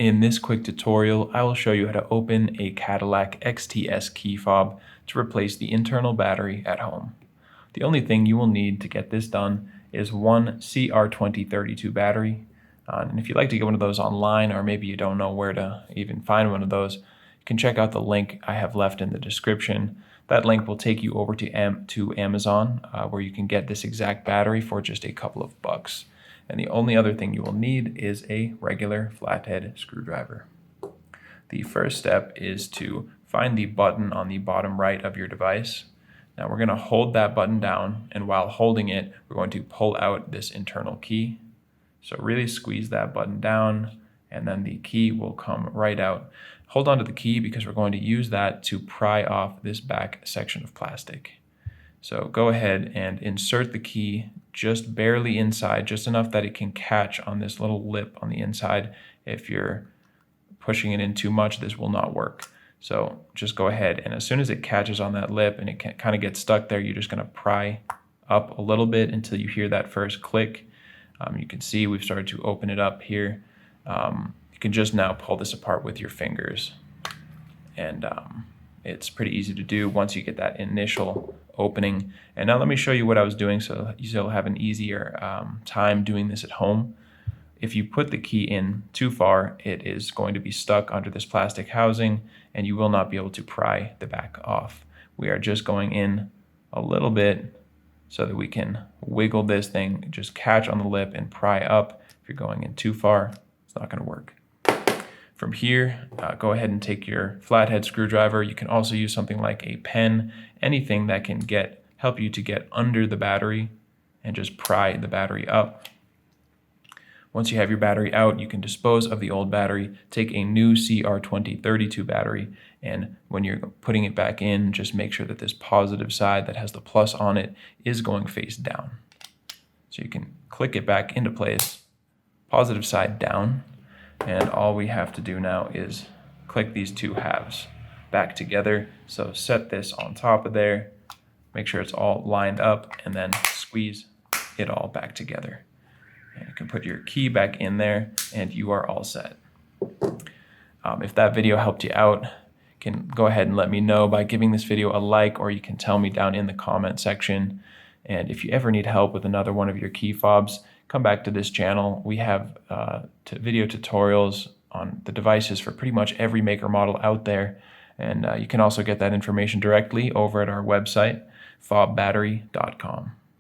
In this quick tutorial, I will show you how to open a Cadillac XTS key fob to replace the internal battery at home. The only thing you will need to get this done is one CR2032 battery. And if you'd like to get one of those online, or maybe you don't know where to even find one of those, you can check out the link I have left in the description. That link will take you over to Amazon, where you can get this exact battery for just a couple of bucks. And the only other thing you will need is a regular flathead screwdriver. The first step is to find the button on the bottom right of your device. Now we're going to hold that button down, and while holding it, we're going to pull out this internal key. So really squeeze that button down, and then the key will come right out. Hold on to the key because we're going to use that to pry off this back section of plastic. So go ahead and insert the key just barely inside, just enough that it can catch on this little lip on the inside. If you're pushing it in too much, this will not work. So just go ahead, and as soon as it catches on that lip and it kind of gets stuck there, you're just going to pry up a little bit until you hear that first click. You can see we've started to open it up here. You can just now pull this apart with your fingers. And it's pretty easy to do once you get that initial opening. And now let me show you what I was doing so you'll have an easier time doing this at home. If you put the key in too far, it is going to be stuck under this plastic housing and you will not be able to pry the back off. We are just going in a little bit so that we can wiggle this thing, just catch on the lip and pry up. If you're going in too far, it's not going to work. From here, go ahead and take your flathead screwdriver. You can also use something like a pen, anything that can help you to get under the battery and just pry the battery up. Once you have your battery out, you can dispose of the old battery, take a new CR2032 battery, and when you're putting it back in, just make sure that this positive side that has the plus on it is going face down. So you can click it back into place, positive side down. And all we have to do now is click these two halves back together. So set this on top of there, make sure it's all lined up, and then squeeze it all back together. And you can put your key back in there and you are all set. If that video helped you out, you can go ahead and let me know by giving this video a like, or you can tell me down in the comment section. And if you ever need help with another one of your key fobs, come back to this channel. We have video tutorials on the devices for pretty much every maker model out there. And you can also get that information directly over at our website, fobbattery.com.